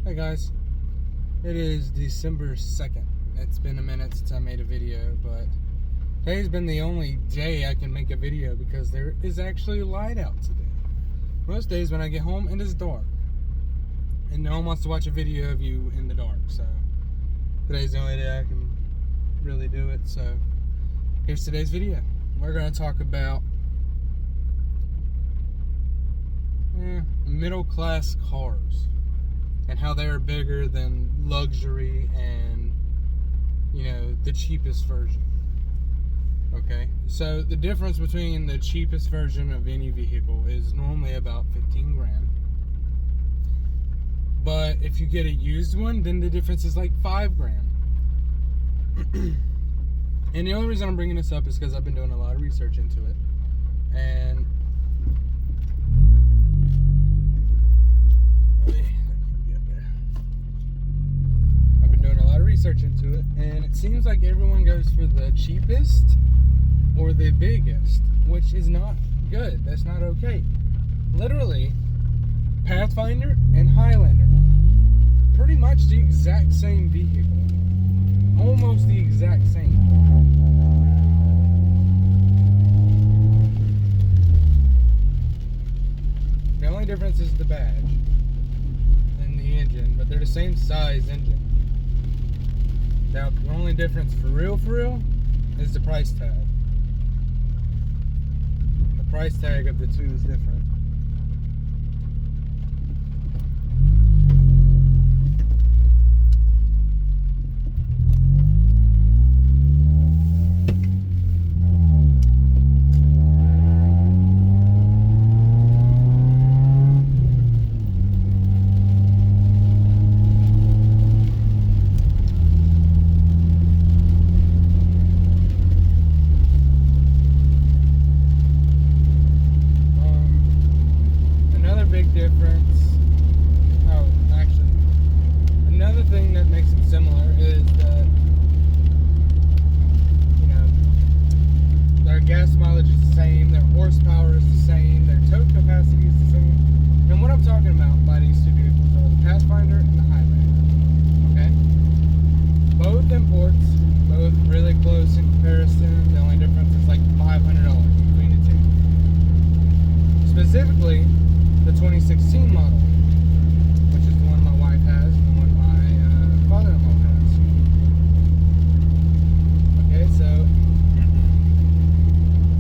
Hey guys, it is December 2nd. It's been a minute since I made a video, but today's been the only day I can make a video because there is actually light out today. Most days when I get home, it is dark. And no one wants to watch a video of you in the dark, so today's the only day I can really do it. So here's today's video. We're going to talk about middle class cars and how they're bigger than luxury and, the cheapest version. Okay, so the difference between the cheapest version of any vehicle is normally about 15 grand. But if you get a used one, then the difference is like 5 grand. And the only reason I'm bringing this up is because I've been doing a lot of research into it. And I've been doing a lot of research into it, and it seems like everyone goes for the cheapest or the biggest, which is not good. That's not okay. Literally, Pathfinder and Highlander, pretty much the exact same vehicle. Almost the exact same. The only difference is the badge and the engine, but they're the same size engine. Now, the only difference for real, is the price tag. The price tag of the two is different. Another thing that makes them similar is that, their gas mileage is the same, their horsepower is the same, their tow capacity is the same. And what I'm talking about by these two vehicles are the Pathfinder and the Highlander. Okay? Both imports, both really close in comparison. The only difference is like $500 between the two. Specifically, the 2016 model, which is the one my wife has and the one my father-in-law has. Okay, so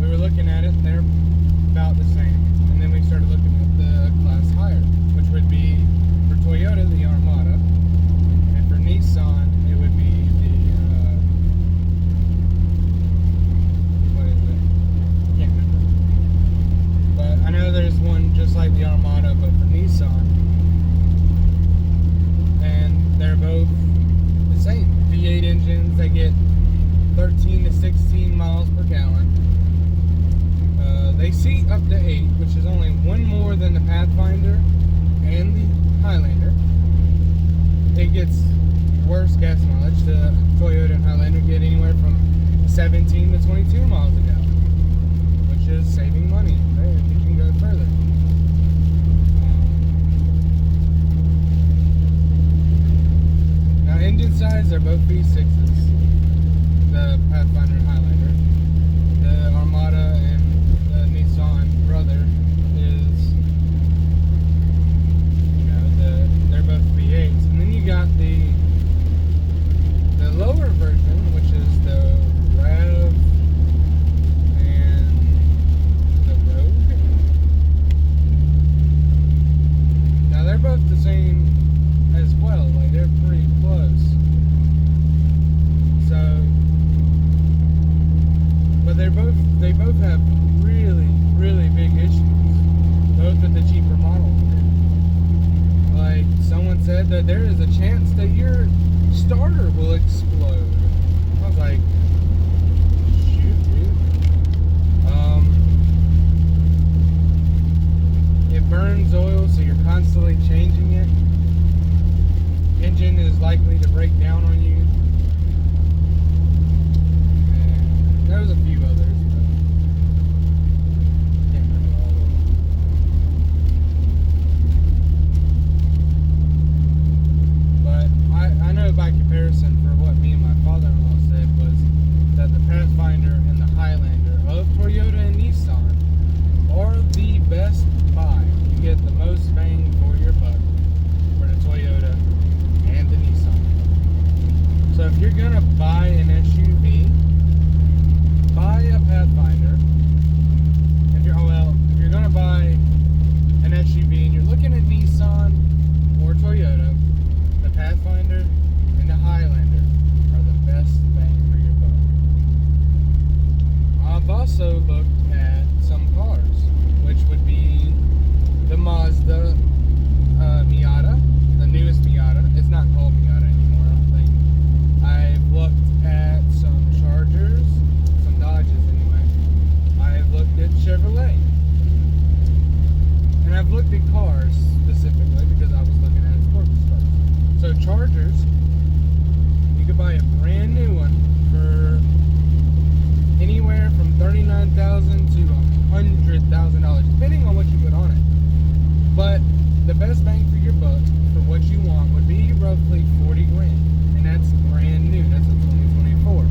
we were looking at it, and they're about the same. And then we started looking at the class higher, which would be for Toyota, the Armada, and for Nissan, it would be the what is it? Can't remember. But I know there's one just like the Armada, but for Nissan. And they're both the same. V8 engines, they get 13 to 16 miles per gallon. They seat up to 8, which is only one more than the Pathfinder and the Highlander. It gets worse gas mileage. The Toyota and Highlander get anywhere from 17 to 22 miles a gallon, which is saving money. Right? You can go further. Now, engine size, they're both V6s. The Pathfinder and Highlander. The Armada and the Nissan brother is, they're both V8s. And then you got the lower version, which is the Rav and the Rogue. Now they're both the same as well, like they're pretty close. So, but they both have really, really big issues. Both of the cheaper models do. Like someone said that there is a chance that your starter will explode. I was like, shoot, dude. It burns oil, so you're constantly changing it. Engine is likely to break down on you. And there's a few others, but can't remember all of them. by comparison, for what me and my father-in-law said, was that the Pathfinder and the Highlander of Toyota and Nissan are the best buy. You get the most bang for your buck for the Toyota and the Nissan. So if you're gonna buy an SUV, buy a Pathfinder. If you're gonna buy an SUV and you're looking at Nissan or Toyota, the Pathfinder and the Highlander are the best bang for your buck. I've also looked at some cars, which would be the Mazda Miata, the newest Miata. It's not called Miata anymore, I don't think. I've looked at some Chargers, some Dodges anyway. I've looked at Chevrolet. And I've looked at cars specifically because I was looking at sports cars. So Chargers, you could buy a brand new one for anywhere from $39,000 to $100,000, depending on what you put on it. But the best bang for your buck for what you want would be roughly 40 grand, and that's brand new. That's a 2024.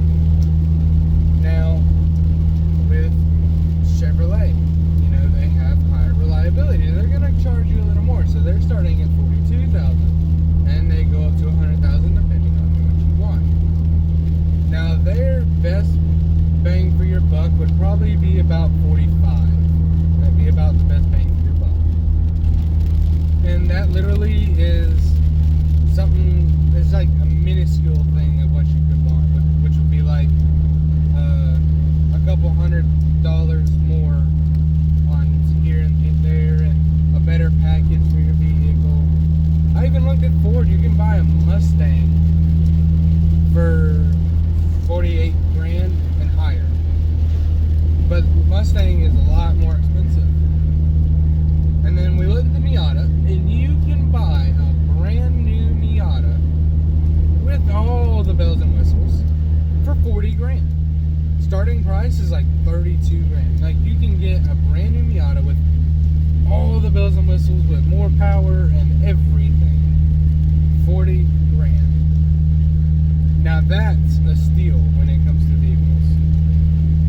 Now, with Chevrolet, you know, they have higher reliability. They're going to charge you a little more, so they're starting at $42,000, and they go up to $100,000 depending on what you want. Now, their best bang for your buck would probably be about 45. That'd be about the best bang for your buck. And that literally is something, it's like a minuscule thing of what you could want, which would be like a couple $100 more on here and there, and a better package for your vehicle. I even looked at Ford. You can buy a Mustang for 48 grand and higher, but Mustang is a lot more expensive. And then we looked at the Miata, and you can buy a brand new Miata with all the bells and whistles for 40 grand. Starting price is like 32 grand. Like, you can get a brand new Miata with all the bells and whistles, with more power and everything. 40 grand. Now that's a steal when it comes to vehicles.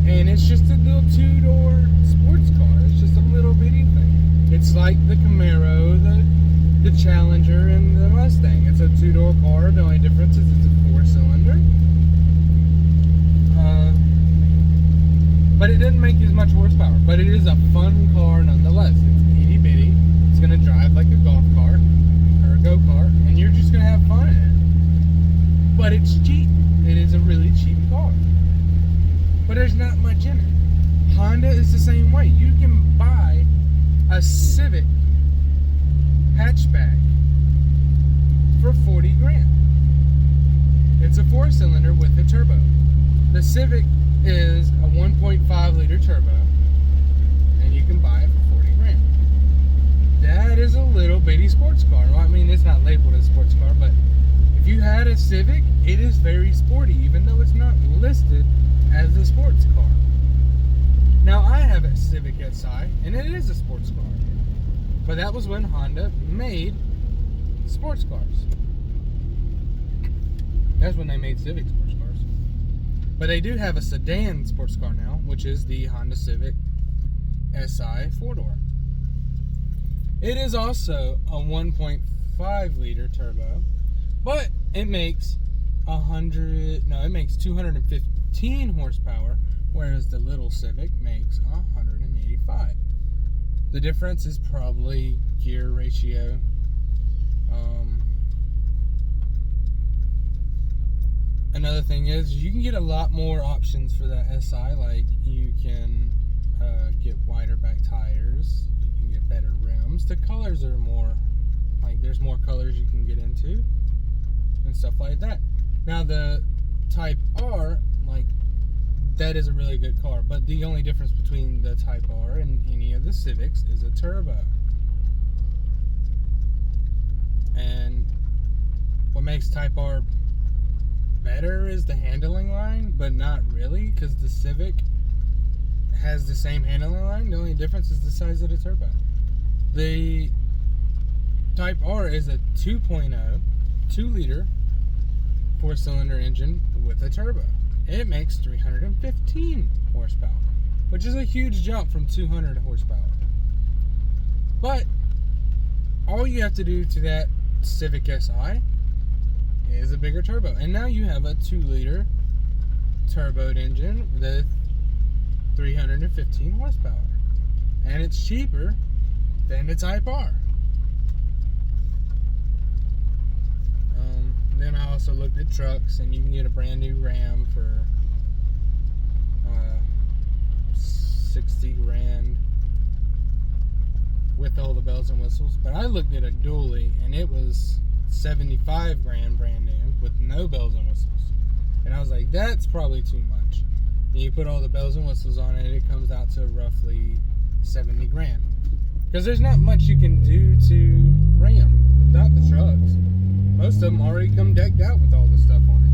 And it's just a little two-door sports car. It's just a little bitty thing. It's like the Camaro, the Challenger, and the Mustang. It's a two-door car. The only difference is it's a four-cylinder. But it didn't make as much horsepower. But it is a fun car nonetheless. It's itty-bitty. It's going to drive like a golf cart or a go-kart, and you're just going to have fun in it. But it's cheap. It is a really cheap car. But there's not much in it. Honda is the same way. You can buy a Civic hatchback for 40 grand. It's a four-cylinder with a turbo. The Civic is a 1.5 liter turbo, and you can buy it for 40 grand. That is a little bitty sports car. Well, I mean, it's not labeled as a sports car, but if you had a Civic, it is very sporty, even though it's not listed as a sports car. Now, I have a Civic Si, and it is a sports car. But that was when Honda made sports cars. That's when they made Civic sports cars. But they do have a sedan sports car now, which is the Honda Civic Si 4-door. It is also a 1.5 liter turbo, but it makes 215 horsepower, whereas the little Civic makes 185. The difference is probably gear ratio. Another thing is you can get a lot more options for that SI. Like, you can get wider back tires, you can get better rims. The colors are more, like, there's more colors you can get into and stuff like that. Now the Type R, like, that is a really good car, but the only difference between the Type R and any of the Civics is a turbo. And what makes Type R better is the handling line, but not really, because the Civic has the same handling line. The only difference is the size of the turbo. The Type R is a 2.0, 2 liter 4-cylinder engine with a turbo. It makes 315 horsepower, which is a huge jump from 200 horsepower. But all you have to do to that Civic Si is a bigger turbo. And now you have a 2-liter turboed engine with 315 horsepower. And it's cheaper than the Type R. Then I also looked at trucks, and you can get a brand new Ram for 60 grand with all the bells and whistles. But I looked at a dually, and it was 75 grand brand new with no bells and whistles. And I was like, that's probably too much. And you put all the bells and whistles on it, it comes out to roughly 70 grand. Because there's not much you can do to Ram, not the trucks. Most of them already come decked out with all the stuff on it.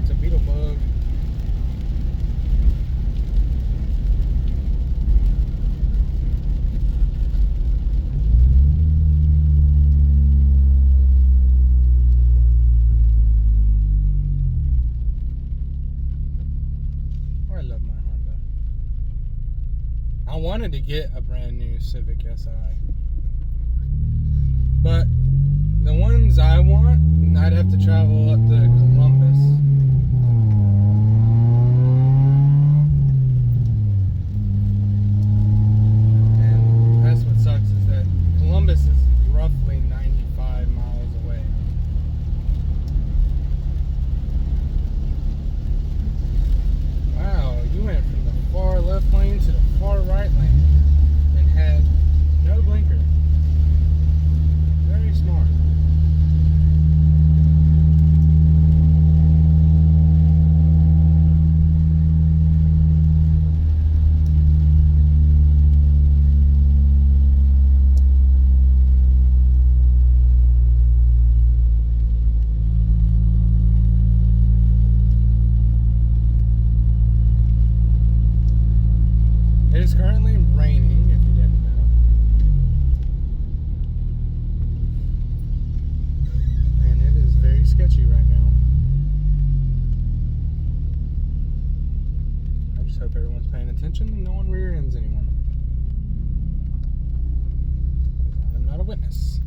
It's a beetle bug. I wanted to get a brand new Civic Si, but the ones I want, I'd have to travel up to Columbus. And that's what sucks, is that Columbus is roughly 95 miles away. Wow, you went from the far left lane to the far right lane and had no blinker. Very smart. It is currently raining, if you didn't know. And it is very sketchy right now. I just hope everyone's paying attention and no one rear ends anyone. I'm not a witness.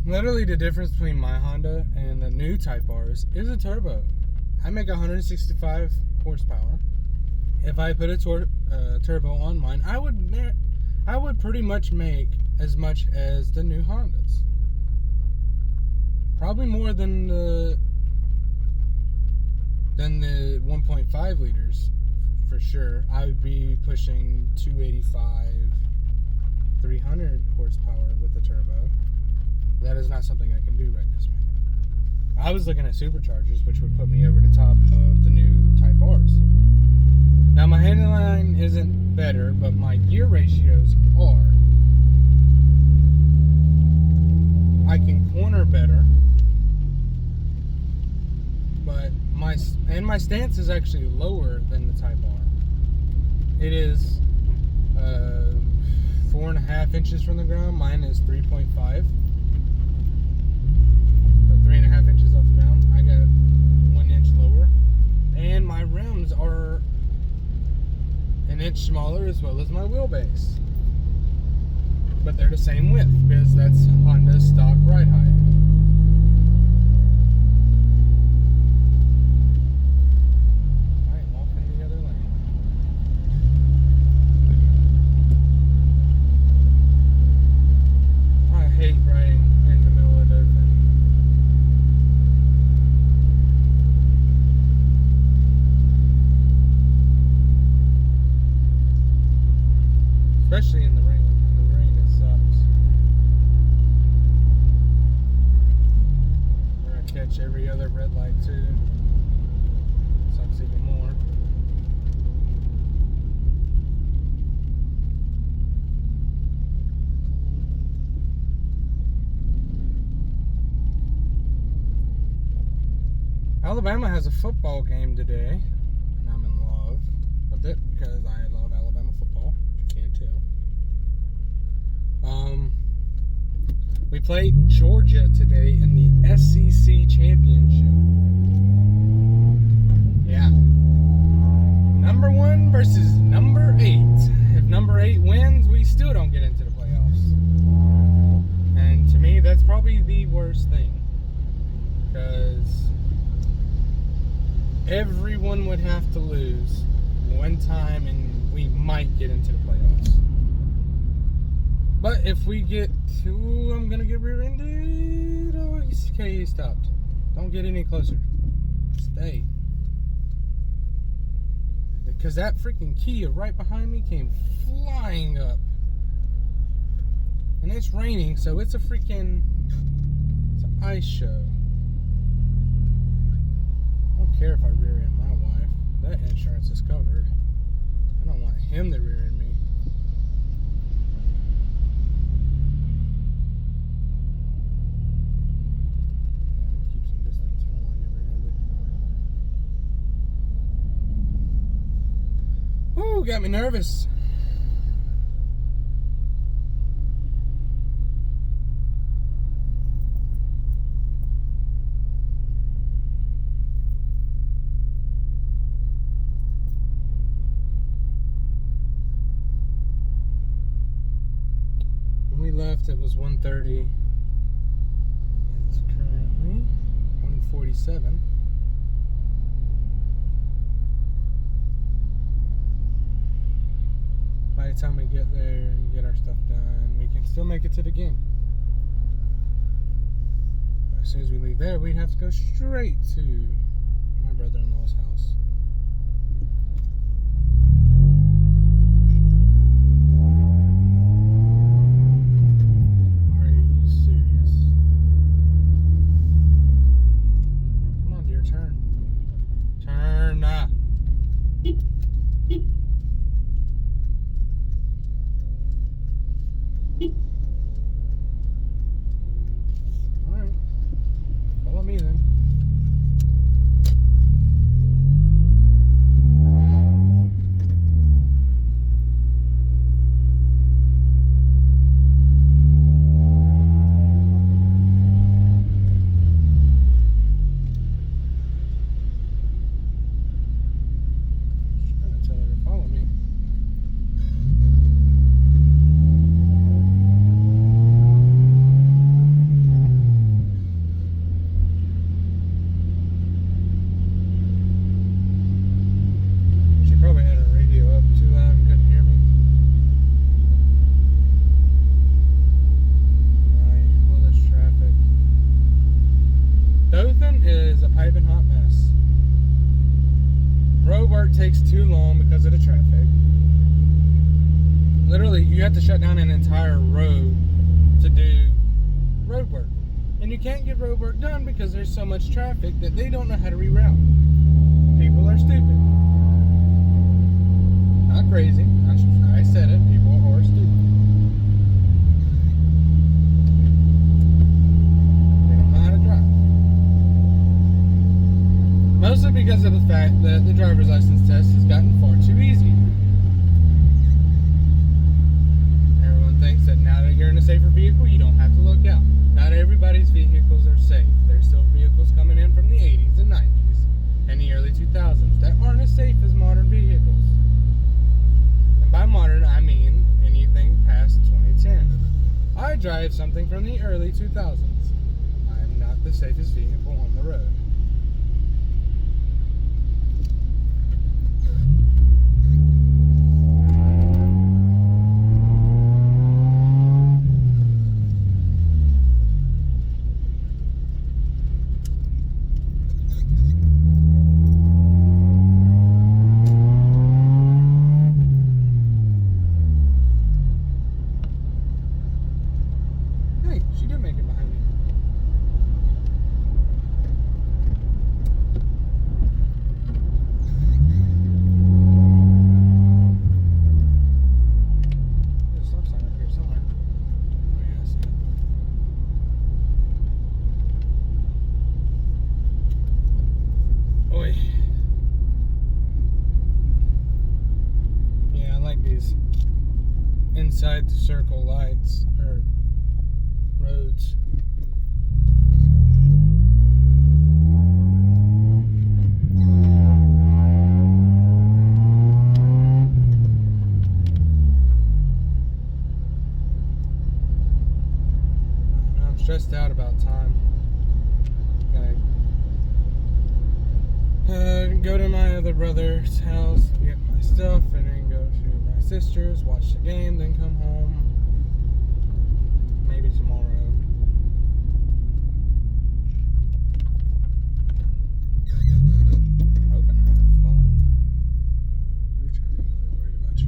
Literally the difference between my Honda and the new Type R's is a turbo. I make 165 horsepower. If I put a turbo on mine, I would pretty much make as much as the new Hondas. Probably more than the 1.5 liters for sure. I would be pushing 285, 300 horsepower with the turbo. That is not something I can do right this minute. I was looking at superchargers, which would put me over the top of the new Type R's. Now, my handling isn't better, but my gear ratios are. I can corner better, but my stance is actually lower than the Type R. It is 4.5 inches from the ground. Mine is 3.5. 3.5 inches off the ground. I got 1 inch lower, and my rims are an inch smaller as well as my wheelbase, but they're the same width because that's Honda's stock ride height. I ain't walking the other lane. I hate riding in the middle of the thing. Especially in the rain. In the rain, it sucks. We're gonna catch every other red light too. Sucks even more. Alabama has a football game today, and I'm in love with it because I love Alabama football. You can't tell. We played Georgia today in the SEC championship. Yeah. Number 1 versus number 8. If number 8 wins, we still don't get into the playoffs. And to me, that's probably the worst thing. Because everyone would have to lose one time and we might get into the playoffs. But if we get to... I'm going to get rear-ended. Oh, okay, he stopped. Don't get any closer. Stay. Because that freaking Kia right behind me came flying up. And it's raining, so it's a freaking... It's an ice show. I don't care if I rear-end my wife. That insurance is covered. I don't want him to rear-end me. Ooh, got me nervous. When we left, it was 1:30. It's currently 1:47. By the time we get there and get our stuff done, we can still make it to the game. As soon as we leave there, we'd have to go straight to my brother-in-law's house. Are you serious? Come on, dear, turn. Turn. Alright. Follow me then. Just trying to tell her to follow me. Probably had her radio up too loud and couldn't hear me. Right, all this traffic. Dothan is a piping hot mess. Road work takes too long because of the traffic. Literally, you have to shut down an entire road to do road work. And you can't get road work done because there's so much traffic that they don't know how to reroute. People are stupid. Not crazy. I said it. People are stupid. They don't know how to drive. Mostly because of the fact that the driver's license test has gotten far too easy. Everyone thinks that now that you're in a safer vehicle, you don't have to look out. Not everybody's vehicles are safe. There's still vehicles coming in from the 80s and 90s and the early 2000s that aren't as safe as modern vehicles. By modern, I mean anything past 2010. I drive something from the early 2000s. I'm not the safest vehicle on the road. She did make it behind me. decide to circle lights or roads. I'm stressed out about time. Go to my other brother's house, get my stuff, and then go to my sister's, watch the game, then come home. Maybe tomorrow. Hoping I have fun. You're trying to worry about you.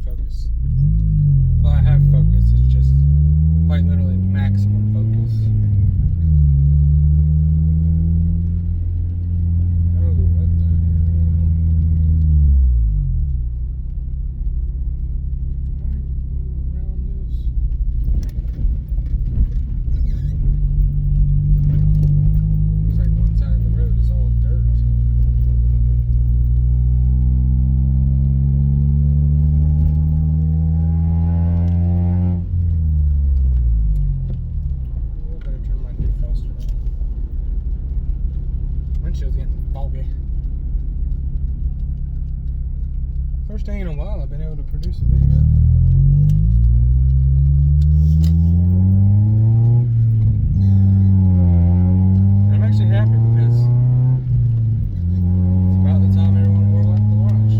Focus. Well, I have focus, it's just quite literally maximum focus. Oh, what the hell? Around this? Looks like one side of the road is all dirt. Windshield's getting foggy. First day in a while I've been able to produce a video. I'm actually happy because it's about the time everyone will like to watch.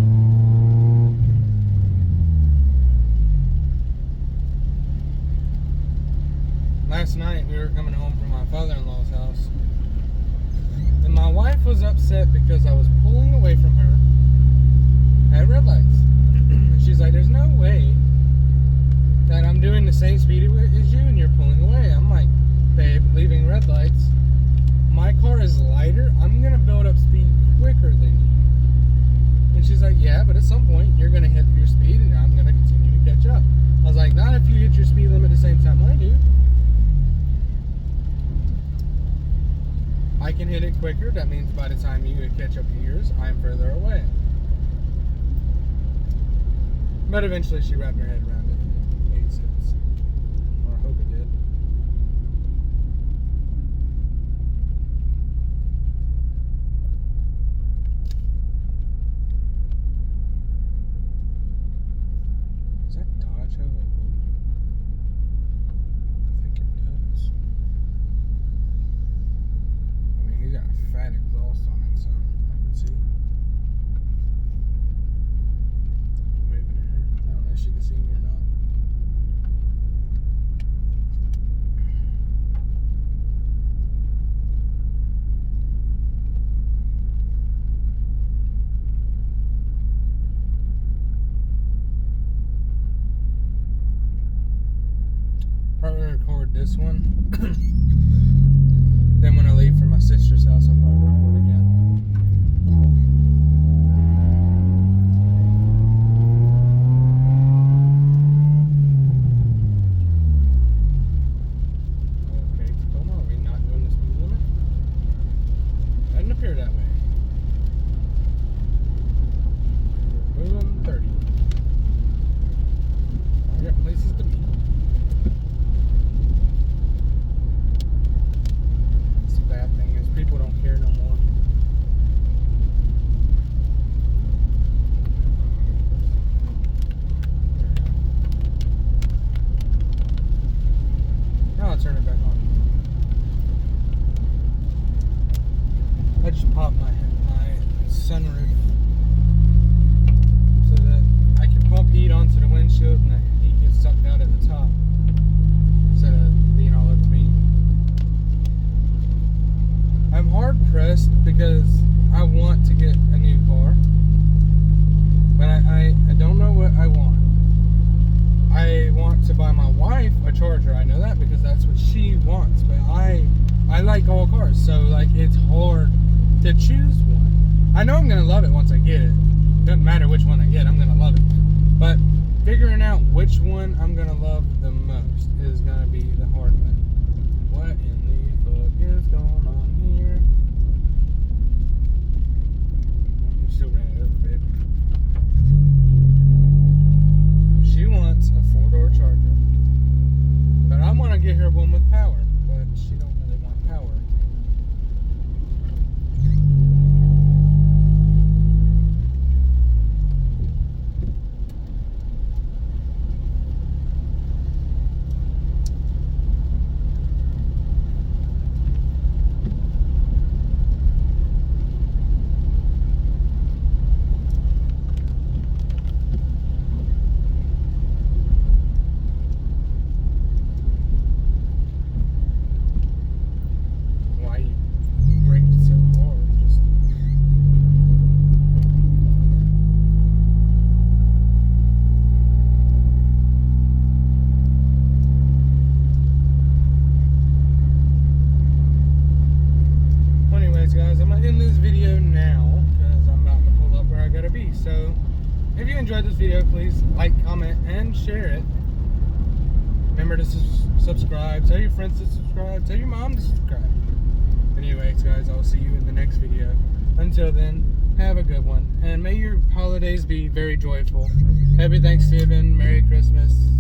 Last night we were coming home from my father-in-law's house. And my wife was upset because I was pulling away from her at red lights. And she's like, there's no way that I'm doing the same speed as you and you're pulling away. I'm like, babe, leaving red lights. My car is lighter. I'm going to build up speed quicker than you. And she's like, yeah, but at some point you're going to hit your speed and I'm going to continue to catch up. I was like, not if you hit your speed limit at the same time I do. I can hit it quicker. That means by the time you catch up to yours, I'm further away. But eventually she wrapped her head around it. It made sense. Or I hope it did. Does that Dodge have a loop? I think it does. He's got a fat exhaust on it, so I can see. Waving at her. I don't know if she can see me or not. Probably record this one. Then when I leave for my sister's house, I'll probably record again. Okay, Tacoma, are we not doing the speed limit? Doesn't appear that way. We're moving 30. I got places to be. because I want to get a new car, but I don't know what I want. I want to buy my wife a Charger. I know that because that's what she wants, but I like all cars, so like it's hard to choose one. I know I'm gonna love it once I get it. Doesn't matter which one I get, I'm gonna love it. But figuring out which one I'm gonna love the most is gonna be the hard thing. What in the fuck is going on here? You still ran it over, babe. She wants a 4-door Charger, but I want to get her one with power, but she don't really want power. Guys, I'm gonna end this video now because I'm about to pull up where I gotta be. So if you enjoyed this video, please like, comment, and share it. Remember to subscribe. Tell your friends to subscribe. Tell your mom to subscribe. Anyways, guys, I'll see you in the next video. Until then, have a good one, and may your holidays be very joyful. Happy Thanksgiving, Merry Christmas.